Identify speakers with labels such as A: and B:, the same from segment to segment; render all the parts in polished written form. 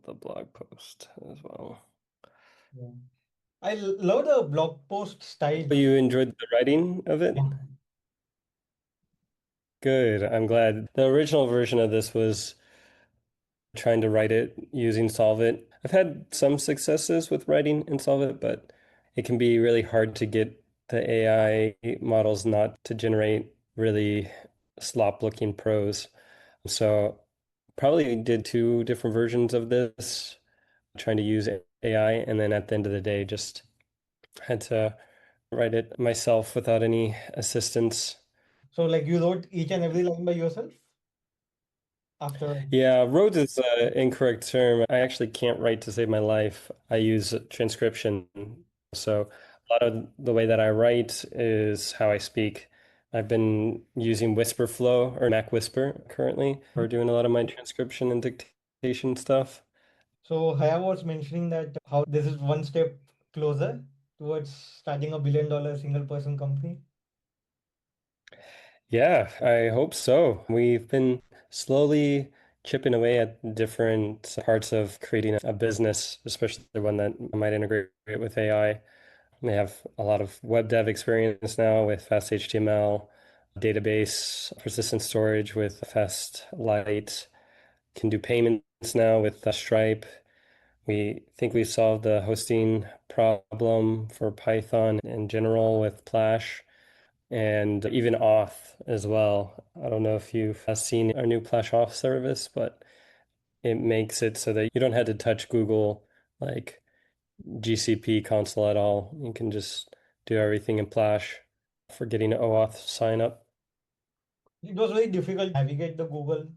A: the blog post as well.
B: Yeah. I love the blog post style.
A: But you enjoyed the writing of it?
B: Yeah.
A: Good. I'm glad. The original version of this was trying to write it using Solvit. I've had some successes with writing in Solvit, but it can be really hard to get the AI models not to generate really slop-looking prose. So probably did two different versions of this, trying to use AI, and then at the end of the day, just had to write it myself without any assistance.
B: So like you wrote each and every line by yourself after.
A: Yeah, roads is an incorrect term. I actually can't write to save my life. I use transcription. So a lot of the way that I write is how I speak. I've been using Whisper Flow or Mac Whisper currently for doing a lot of my transcription and dictation stuff.
B: So Haya was mentioning that how this is one step closer towards starting a $1 billion single person company.
A: Yeah, I hope so. We've been slowly chipping away at different parts of creating a business, especially one that might integrate with AI. They have a lot of web dev experience now with fast HTML, database, persistent storage with FastLight, can do payments now with Stripe. We think we've solved the hosting problem for Python in general with Plash and even Auth as well. I don't know if you've seen our new Plash Auth service, but it makes it so that you don't have to touch Google like GCP console at all. You can just do everything in Plash for getting an OAuth sign up.
B: It was very difficult to navigate the Google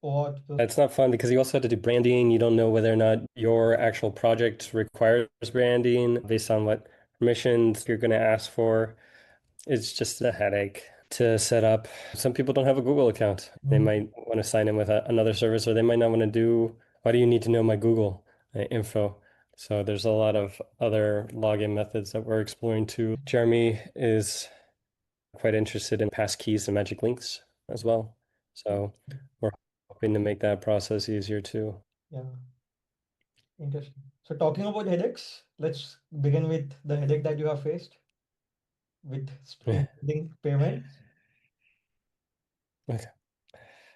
B: OAuth.
A: It's not fun because you also have to do branding. You don't know whether or not your actual project requires branding based on what permissions you're going to ask for. It's just a headache to set up. Some people don't have a Google account. They
B: Mhm.
A: might want to sign in with another service, or they might not want to do, why do you need to know my Google info? So there's a lot of other login methods that we're exploring too. Jeremy is quite interested in passkeys and magic links as well. So we're hoping to make that process easier too.
B: Yeah, interesting. So talking about headaches, let's begin with the headache that you have faced with including payments.
A: Okay.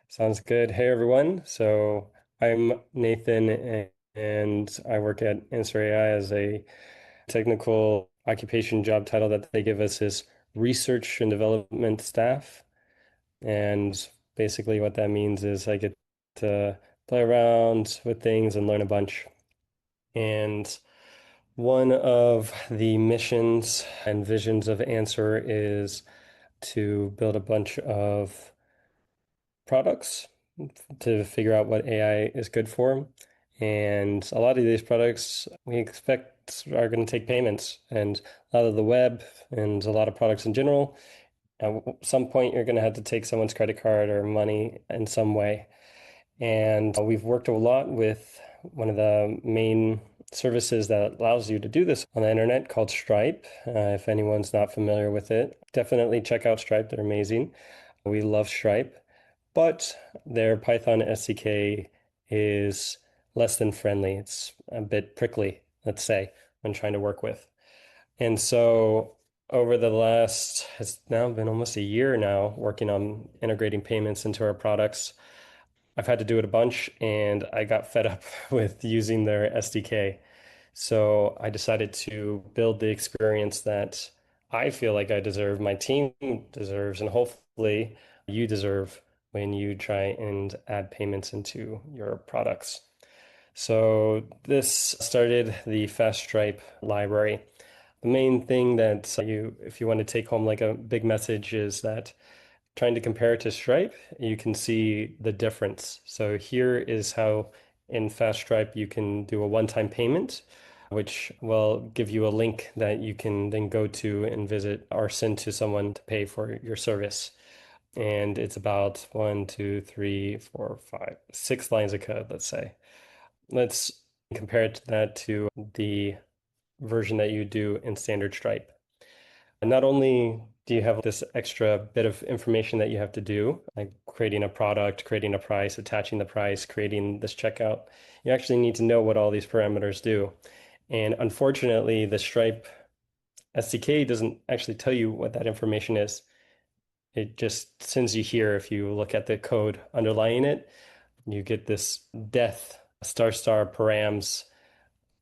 A: Sounds good. Hey everyone. So I'm Nathan and I work at Answer.ai as a technical occupation job title that they give us is research and development staff. And basically what that means is I get to play around with things and learn a bunch. And one of the missions and visions of Answer is to build a bunch of products to figure out what AI is good for. And a lot of these products we expect are going to take payments, and a lot of the web and a lot of products in general. At some point, you're going to have to take someone's credit card or money in some way. And we've worked a lot with one of the main services that allows you to do this on the internet called Stripe. If anyone's not familiar with it, definitely check out Stripe. They're amazing. We love Stripe, but their Python SDK is less than friendly. It's a bit prickly, let's say, when trying to work with. And so over the last, it's now been almost a year now working on integrating payments into our products. I've had to do it a bunch and I got fed up with using their SDK. So I decided to build the experience that I feel like I deserve, my team deserves, and hopefully you deserve when you try and add payments into your products. So this started the FastStripe library. The main thing that if you want to take home like a big message is that trying to compare it to Stripe, you can see the difference. So here is how in FastStripe you can do a one-time payment, which will give you a link that you can then go to and visit or send to someone to pay for your service. And it's about one, two, three, four, five, 6 lines of code, let's say. Let's compare it to that to the version that you do in standard Stripe. And not only do you have this extra bit of information that you have to do, like creating a product, creating a price, attaching the price, creating this checkout, you actually need to know what all these parameters do. And unfortunately, the Stripe SDK doesn't actually tell you what that information is. It just sends you here. If you look at the code underlying it, you get this death star params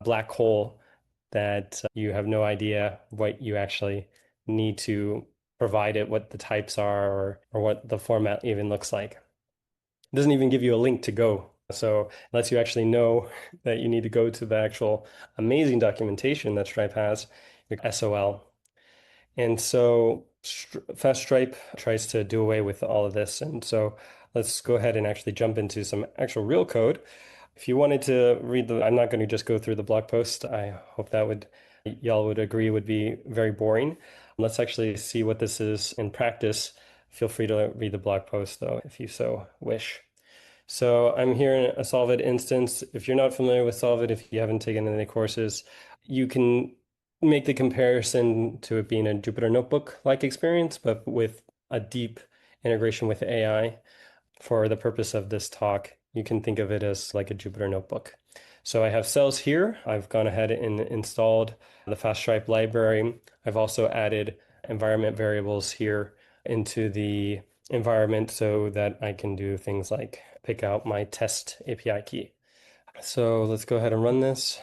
A: black hole that you have no idea what you actually need to provide it, what the types are, or what the format even looks like. It doesn't even give you a link to go. So unless you actually know that you need to go to the actual amazing documentation that Stripe has, SOL. And so FastStripe tries to do away with all of this. And so let's go ahead and actually jump into some actual real code. If you wanted to read I'm not going to just go through the blog post. I hope that y'all would agree would be very boring. Let's actually see what this is in practice. Feel free to read the blog post though, if you so wish. So I'm here in a Solvit instance. If you're not familiar with Solvit, if you haven't taken any courses, you can make the comparison to it being a Jupyter Notebook-like experience, but with a deep integration with AI. For the purpose of this talk, you can think of it as like a Jupyter Notebook. So I have cells here. I've gone ahead and installed the FastStripe library. I've also added environment variables here into the environment so that I can do things like pick out my test API key. So let's go ahead and run this.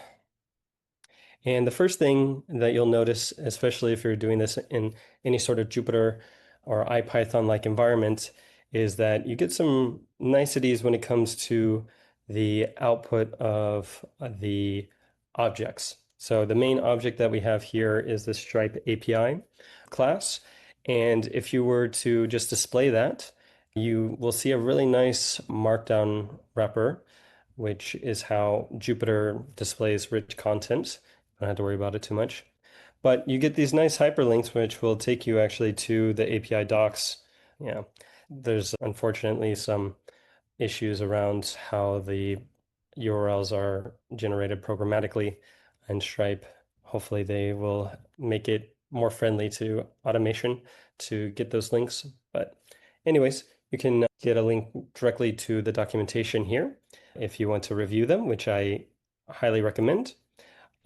A: And the first thing that you'll notice, especially if you're doing this in any sort of Jupyter or IPython-like environment, is that you get some niceties when it comes to the output of the objects. So the main object that we have here is the Stripe API class. And if you were to just display that, you will see a really nice markdown wrapper, which is how Jupyter displays rich content. Don't have to worry about it too much. But you get these nice hyperlinks, which will take you actually to the API docs. Yeah, there's unfortunately some issues around how the URLs are generated programmatically in Stripe. Hopefully, they will make it more friendly to automation to get those links. But, anyways, you can get a link directly to the documentation here if you want to review them, which I highly recommend.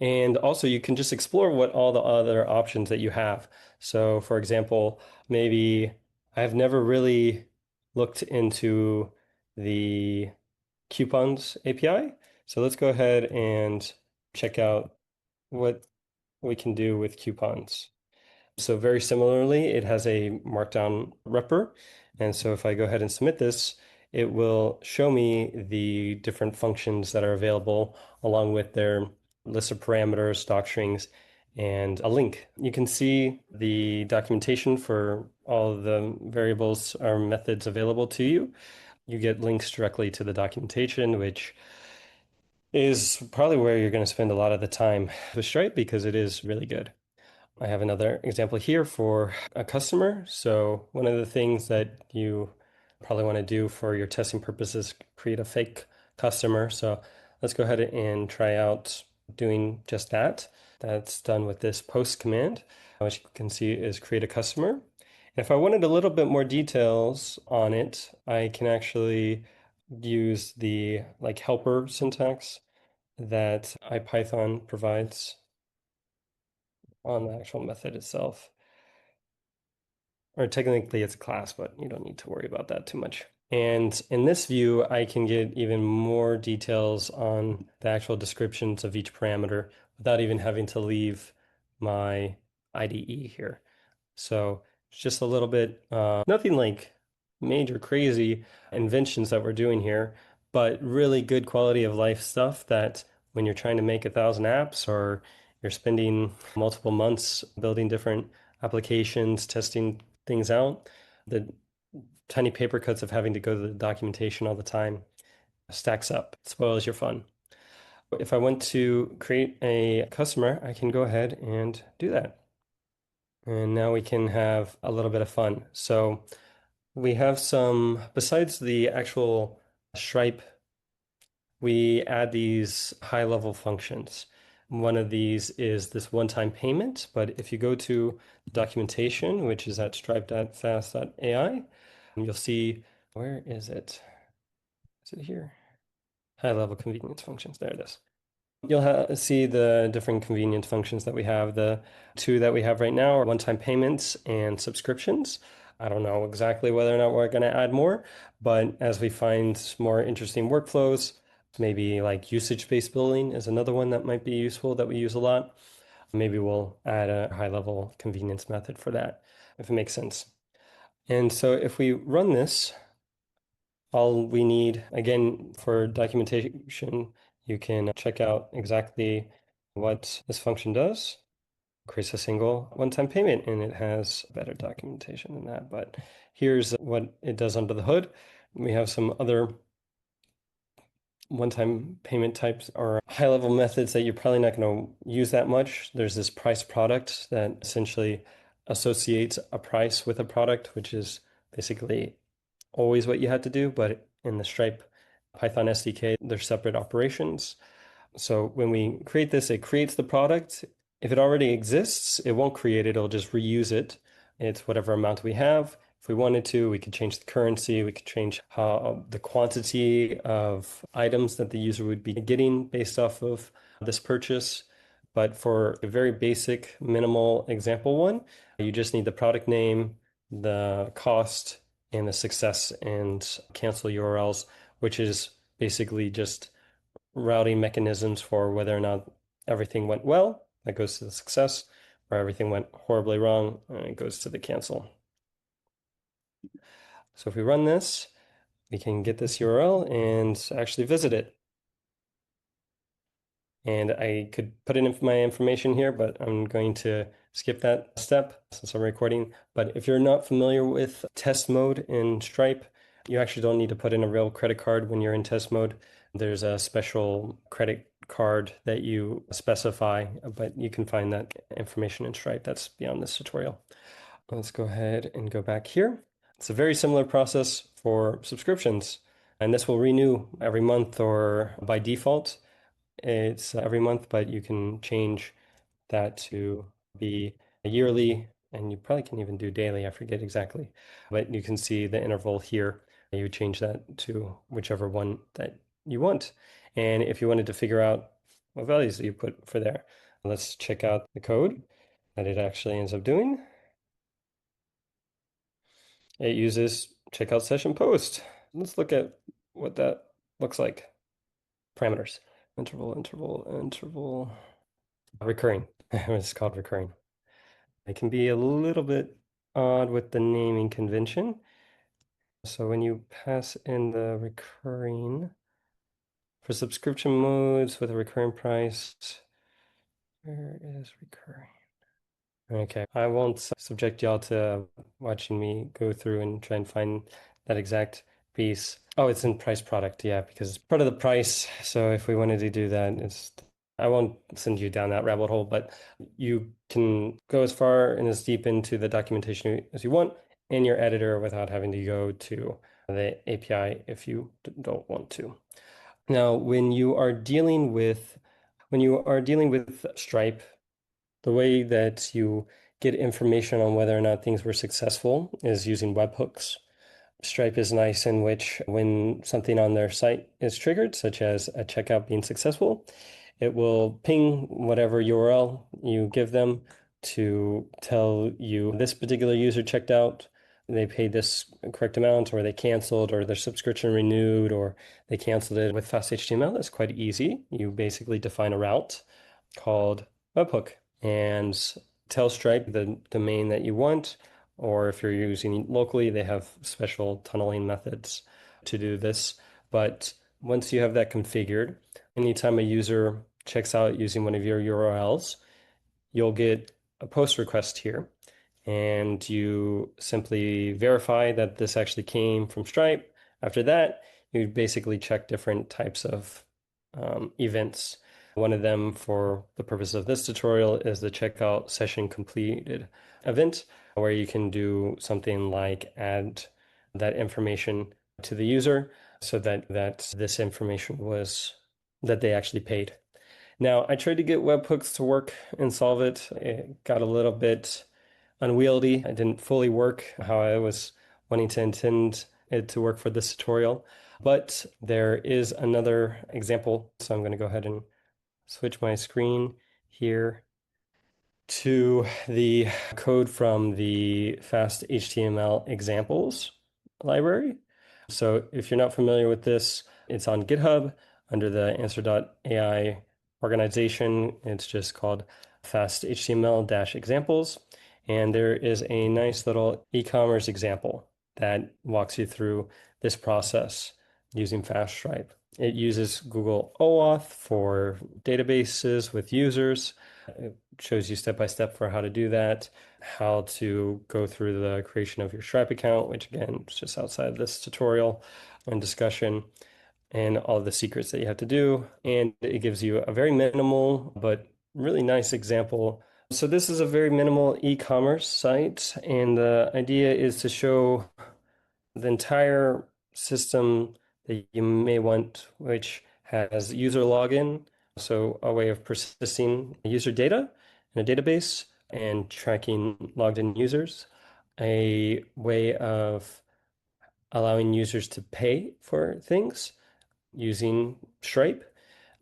A: And also, you can just explore what all the other options that you have. So, for example, maybe I've never really looked into the coupons API. So let's go ahead and check out what we can do with coupons. So very similarly, it has a markdown wrapper. And so if I go ahead and submit this, it will show me the different functions that are available along with their list of parameters, doc strings, and a link. You can see the documentation for all of the variables or methods available to you. You get links directly to the documentation, which is probably where you're going to spend a lot of the time with Stripe because it is really good. I have another example here for a customer. So one of the things that you probably want to do for your testing purposes, create a fake customer. So let's go ahead and try out doing just that. That's done with this post command, which you can see is create a customer. If I wanted a little bit more details on it, I can actually use the like helper syntax that IPython provides on the actual method itself. Or technically it's a class, but you don't need to worry about that too much. And in this view, I can get even more details on the actual descriptions of each parameter without even having to leave my IDE here. So it's just a little bit, nothing like major crazy inventions that we're doing here, but really good quality of life stuff that when you're trying to make 1,000 apps or you're spending multiple months building different applications, testing things out, the tiny paper cuts of having to go to the documentation all the time stacks up, spoils your fun. If I want to create a customer, I can go ahead and do that. And now we can have a little bit of fun. So we have some, besides the actual Stripe, we add these high-level functions. One of these is this one-time payment, but if you go to documentation, which is at stripe.fast.ai, you'll see, where is it? Is it here? High-level convenience functions. There it is. You'll see the different convenient functions that we have. The two that we have right now are one-time payments and subscriptions. I don't know exactly whether or not we're going to add more, but as we find more interesting workflows, maybe like usage-based billing is another one that might be useful that we use a lot. Maybe we'll add a high-level convenience method for that, if it makes sense. And so if we run this, all we need, again, for documentation, you can check out exactly what this function does. Creates a single one-time payment, and it has better documentation than that. But here's what it does under the hood. We have some other one-time payment types or high-level methods that you're probably not going to use that much. There's this price product that essentially associates a price with a product, which is basically always what you had to do, but in the Stripe Python SDK, they're separate operations. So when we create this, it creates the product. If it already exists, it won't create it, it'll just reuse it. It's whatever amount we have. If we wanted to, we could change the currency, we could change how the quantity of items that the user would be getting based off of this purchase. But for a very basic, minimal example one, you just need the product name, the cost, and the success and cancel URLs, which is basically just routing mechanisms for whether or not everything went well, that goes to the success, or everything went horribly wrong, and it goes to the cancel. So if we run this, we can get this URL and actually visit it. And I could put in my information here, but I'm going to skip that step since I'm recording. But if you're not familiar with test mode in Stripe, you actually don't need to put in a real credit card when you're in test mode. There's a special credit card that you specify, but you can find that information in Stripe. That's beyond this tutorial. Let's go ahead and go back here. It's a very similar process for subscriptions, and this will renew every month or by default. It's every month, but you can change that to be a yearly, and you probably can even do daily. I forget exactly, but you can see the interval here. You change that to whichever one that you want. And if you wanted to figure out what values that you put for there, let's check out the code that it actually ends up doing. It uses checkout session post. Let's look at what that looks like. Parameters, interval, recurring. It's called recurring. It can be a little bit odd with the naming convention. So when you pass in the recurring for subscription modes with a recurring price, where is recurring? Okay, I won't subject y'all to watching me go through and try and find that exact piece. Oh, it's in price product, yeah, because it's part of the price. So if we wanted to do that, I won't send you down that rabbit hole, but you can go as far and as deep into the documentation as you want in your editor without having to go to the API if you don't want to. Now, when you are dealing with Stripe, the way that you get information on whether or not things were successful is using webhooks. Stripe is nice in which when something on their site is triggered, such as a checkout being successful, it will ping whatever URL you give them to tell you this particular user checked out, they paid this correct amount, or they canceled, or their subscription renewed, or they canceled it. With FastHTML, it's quite easy. You basically define a route called webhook and tell Stripe the domain that you want, or if you're using locally, they have special tunneling methods to do this. But once you have that configured, anytime a user checks out using one of your URLs, you'll get a post request here, and you simply verify that this actually came from Stripe. After that, you basically check different types of events. One of them, for the purpose of this tutorial, is the checkout session completed event, where you can do something like add that information to the user so that this information was that they actually paid. Now, I tried to get webhooks to work and solve it. It got a little bit unwieldy. It didn't fully work how I was wanting to intend it to work for this tutorial. But there is another example. So I'm going to go ahead and switch my screen here to the code from the Fast HTML examples library. So if you're not familiar with this, it's on GitHub under the Answer.ai organization. It's just called Fast HTML-examples. And there is a nice little e-commerce example that walks you through this process using FastStripe. It uses Google OAuth for databases with users. It shows you step by step for how to do that, how to go through the creation of your Stripe account, which again is just outside of this tutorial and discussion, and all of the secrets that you have to do. And it gives you a very minimal but really nice example. So this is a very minimal e-commerce site, and the idea is to show the entire system that you may want, which has user login, so a way of persisting user data in a database and tracking logged in users, a way of allowing users to pay for things using Stripe,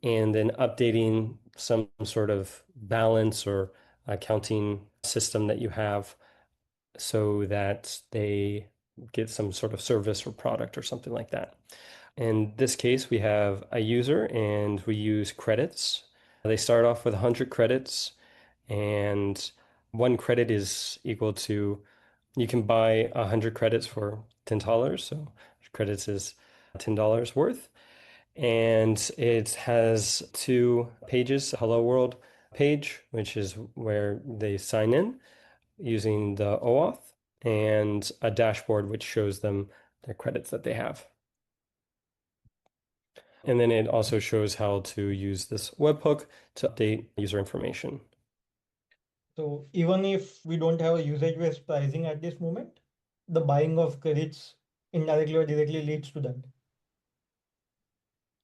A: and then updating some sort of balance or accounting system that you have so that they get some sort of service or product or something like that. In this case, we have a user and we use credits. They start off with 100 credits, and one credit is equal to, you can buy 100 credits for $10. So credits is $10 worth. And it has two pages, a Hello World page, which is where they sign in using the OAuth, and a dashboard which shows them the credits that they have. And then it also shows how to use this webhook to update user information.
B: So even if we don't have a usage-based pricing at this moment, the buying of credits indirectly or directly leads to that.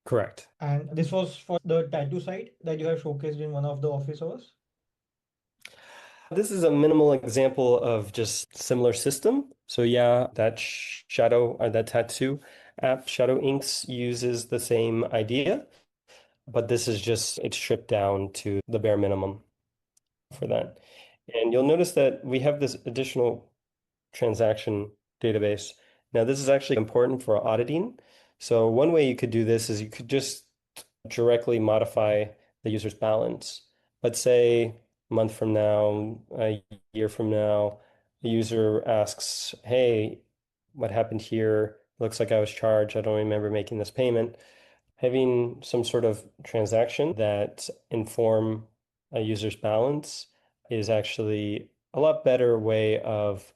A: Correct.
B: And this was for the tattoo site that you have showcased in one of the office hours.
A: This is a minimal example of just similar system. So yeah, that shadow or that tattoo app, Shadow Inks, uses the same idea, but this is just, it's stripped down to the bare minimum for that. And you'll notice that we have this additional transaction database. Now, this is actually important for auditing. So one way you could do this is you could just directly modify the user's balance. Let's say a month from now, a year from now, the user asks, hey, what happened here? Looks like I was charged. I don't remember making this payment. Having some sort of transaction that inform a user's balance is actually a lot better way of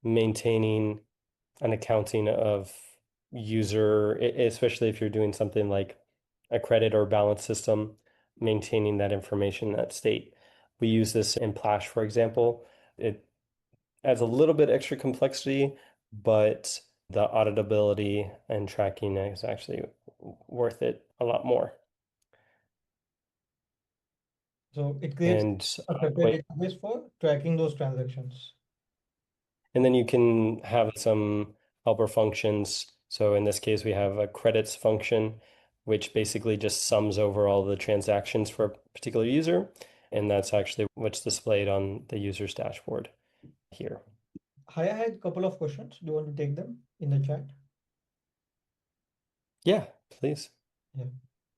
A: maintaining an accounting of user, especially if you're doing something like a credit or balance system, maintaining that information, that state. We use this in Plash, for example. It adds a little bit extra complexity, but the auditability and tracking is actually worth it a lot more.
B: So it creates
A: And
B: a
A: wait,
B: separate database for tracking those transactions.
A: and then you can have some helper functions. So in this case, we have a credits function, which basically just sums over all the transactions for a particular user. And that's actually what's displayed on the user's dashboard here.
B: Hi, I had a couple of questions. Do you want to take them in the chat?
A: Yeah, please.
B: Yeah.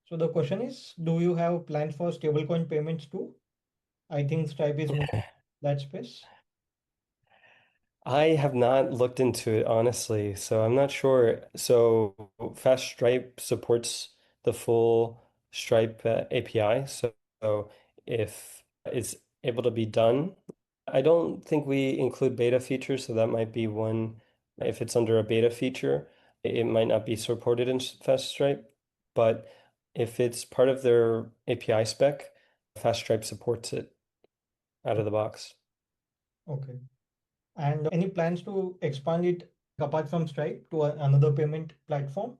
B: So the question is, do you have plans for stablecoin payments too? I think Stripe is moving that space.
A: I have not looked into it honestly, so I'm not sure. So FastStripe supports the full Stripe API. So if it's able to be done, I don't think we include beta features, so that might be one. If it's under a beta feature, it might not be supported in FastStripe. But if it's part of their API spec, FastStripe supports it out of the box.
B: Okay. And any plans to expand it apart from Stripe to another payment platform?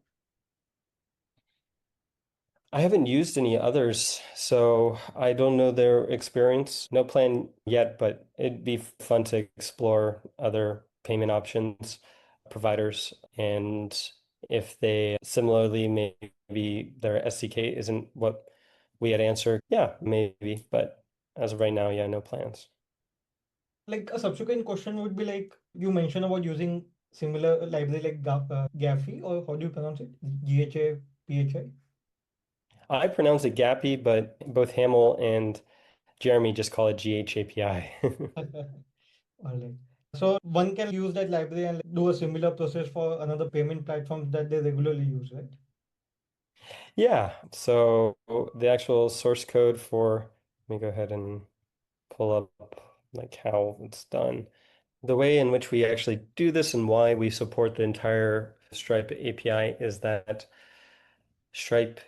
A: I haven't used any others, so I don't know their experience. No plan yet, but it'd be fun to explore other payment options, providers, and if they similarly maybe their SDK isn't what we had answered, yeah, maybe. But as of right now, yeah, no plans.
B: Like a subsequent question would be like you mentioned about using similar library like Gaffy, or how do you pronounce it? GHA,
A: I pronounce it Gappy, but both Hamel and Jeremy just call it GHAPI.
B: All right. So one can use that library and like, do a similar process for another payment platforms that they regularly use, right?
A: Yeah, so the actual source code for, let me go ahead and pull up like how it's done. The way in which we actually do this and why we support the entire Stripe API is that Stripe's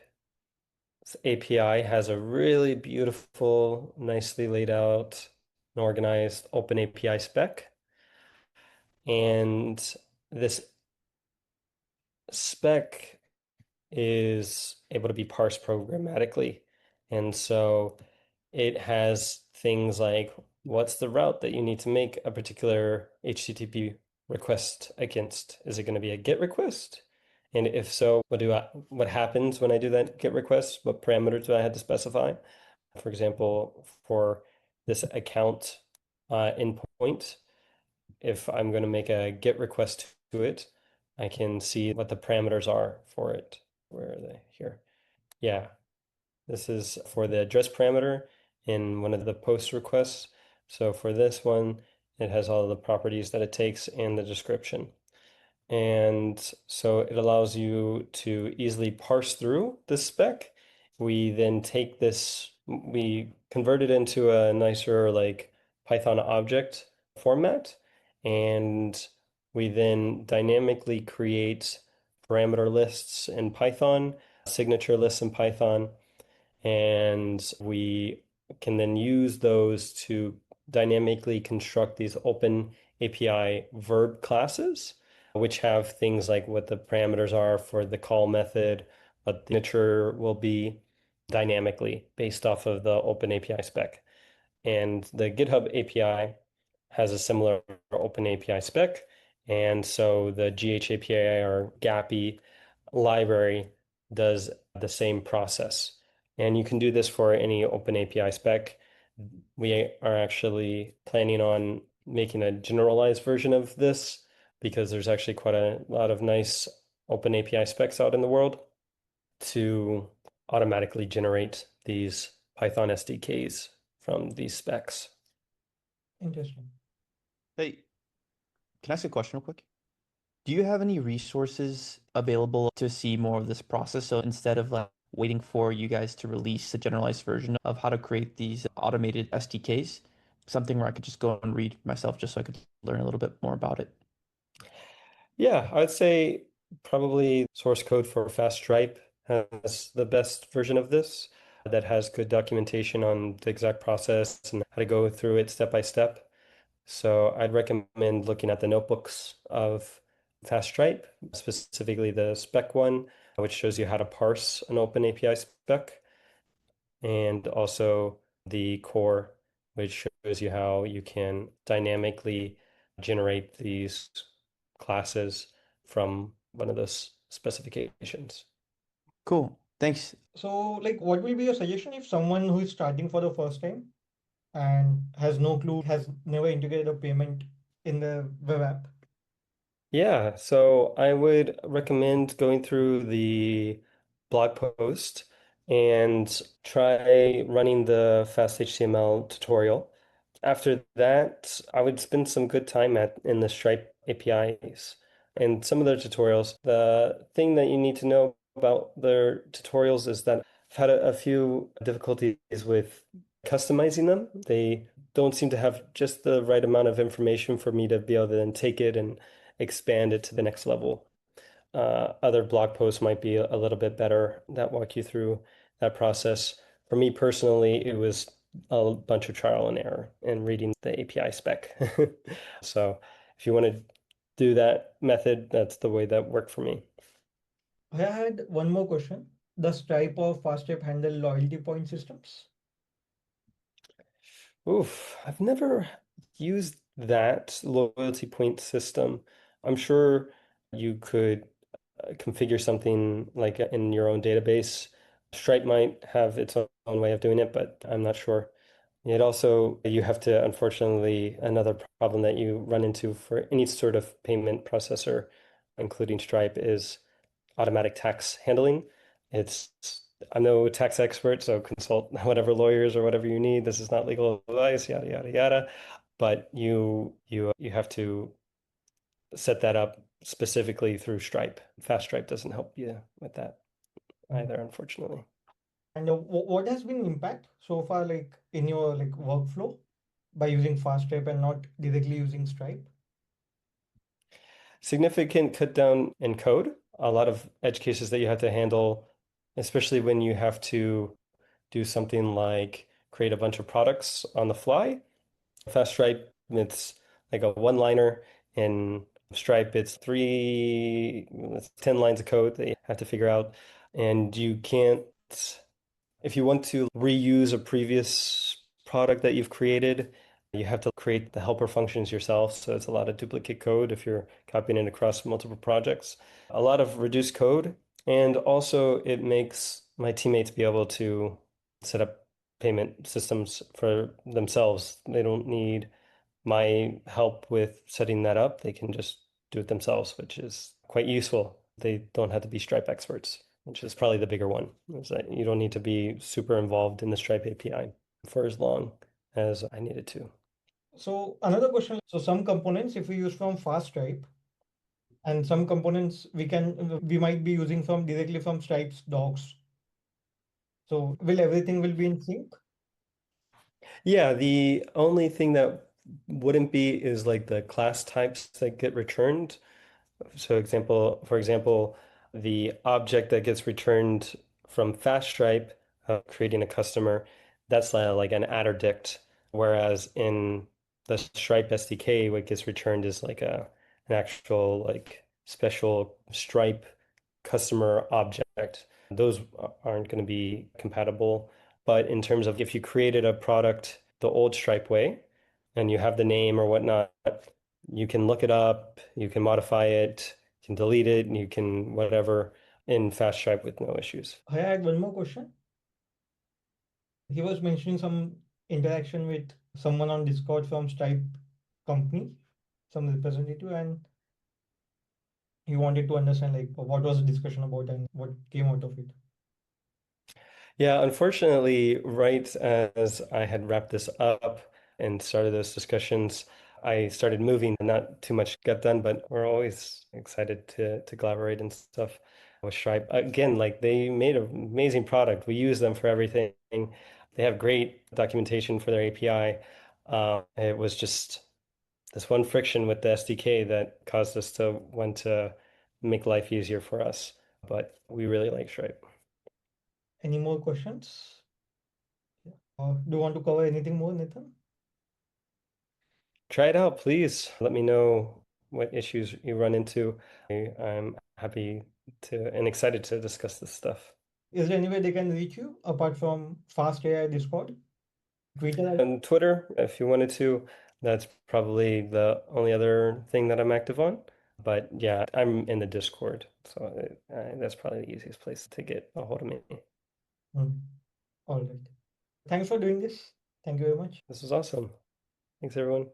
A: API has a really beautiful, nicely laid out and organized open API spec. And this spec is able to be parsed programmatically. And so it has things like what's the route that you need to make a particular HTTP request against? Is it going to be a GET request? And if so, what happens when I do that GET request? What parameters do I have to specify? For example, for this account endpoint, if I'm going to make a GET request to it, I can see what the parameters are for it. Where are they? Here. Yeah, this is for the address parameter in one of the post requests. So for this one, it has all of the properties that it takes and the description. And so it allows you to easily parse through this spec. We then take this, we convert it into a nicer like Python object format, and we then dynamically create parameter lists in Python, signature lists in Python, and we can then use those to dynamically construct these open API verb classes, which have things like what the parameters are for the call method, what the signature will be dynamically based off of the open API spec. And the GitHub API has a similar open API spec. And so the GHAPI or GAPI library does the same process. And you can do this for any open API spec. We are actually planning on making a generalized version of this because there's actually quite a lot of nice open API specs out in the world to automatically generate these Python SDKs from these specs.
B: Interesting.
C: Hey, can I ask a question real quick? Do you have any resources available to see more of this process? So instead of like waiting for you guys to release a generalized version of how to create these automated SDKs, something where I could just go and read myself just so I could learn a little bit more about it.
A: Yeah, I'd say probably source code for FastStripe has the best version of this that has good documentation on the exact process and how to go through it step by step. So I'd recommend looking at the notebooks of FastStripe, specifically the spec one, which shows you how to parse an open API spec, and also the core, which shows you how you can dynamically generate these classes from one of those specifications.
C: Cool. Thanks.
B: So like what will be your suggestion if someone who is starting for the first time and has no clue, has never integrated a payment in the web app?
A: Yeah, so I would recommend going through the blog post and try running the fast HTML tutorial. After that, I would spend some good time in the Stripe APIs and some of their tutorials. The thing that you need to know about their tutorials is that I've had a few difficulties with customizing them. They don't seem to have just the right amount of information for me to be able to then take it and expand it to the next level. Other blog posts might be a little bit better that walk you through that process. For me personally, it was a bunch of trial and error and reading the API spec. So if you want to do that method, that's the way that worked for me.
B: I had one more question. the Stripe or FastStripe handle loyalty point systems?
A: Oof, I've never used that loyalty point system. I'm sure you could configure something like in your own database. Stripe might have its own way of doing it, but I'm not sure. It also, you have to, unfortunately, another problem that you run into for any sort of payment processor, including Stripe, is automatic tax handling. It's I'm no tax expert, so consult whatever lawyers or whatever you need. This is not legal advice, yada yada yada. But you have to set that up specifically through Stripe. FastStripe doesn't help you with that either, unfortunately.
B: And what has been impact so far, like in your like workflow by using FastStripe and not directly using Stripe?
A: Significant cut down in code. A lot of edge cases that you have to handle, especially when you have to do something like create a bunch of products on the fly. FastStripe, it's like a one-liner. In Stripe, it's 10 lines of code that you have to figure out. And you can't, if you want to reuse a previous product that you've created, you have to create the helper functions yourself. So it's a lot of duplicate code if you're copying it across multiple projects. A lot of reduced code. And also it makes my teammates be able to set up payment systems for themselves. They don't need my help with setting that up. They can just do it themselves, which is quite useful. They don't have to be Stripe experts, which is probably the bigger one, is that you don't need to be super involved in the Stripe API for as long as I needed to.
B: So another question, so some components if we use from FastStripe and some components we might be using from directly from Stripe's docs. So will everything will be in sync?
A: Yeah, the only thing that wouldn't be is like the class types that get returned. So for example, the object that gets returned from FastStripe, creating a customer, that's like an attr dict. Whereas in the Stripe SDK, what gets returned is like an actual like special Stripe customer object. Those aren't going to be compatible. But in terms of if you created a product the old Stripe way and you have the name or whatnot, you can look it up, you can modify it, you can delete it, and you can whatever in FastStripe with no issues.
B: I had one more question. He was mentioning some interaction with someone on Discord from Stripe company, some representative, and he wanted to understand like what was the discussion about and what came out of it.
A: Yeah, unfortunately, right as I had wrapped this up and started those discussions, I started moving. Not too much got done, but we're always excited to collaborate and stuff with Stripe. Again, like they made an amazing product. We use them for everything. They have great documentation for their API. It was just this one friction with the SDK that caused us to want to make life easier for us. But we really like Stripe.
B: Any more questions? Do you want to cover anything more, Nathan?
A: Try it out, please. Let me know what issues you run into. I'm happy to and excited to discuss this stuff.
B: Is there any way they can reach you apart from Fast AI Discord? Twitter?
A: And Twitter, if you wanted to, that's probably the only other thing that I'm active on. But yeah, I'm in the Discord, so that's probably the easiest place to get a hold of me.
B: All right. Thanks for doing this. Thank you very much.
A: This is awesome. Thanks, everyone.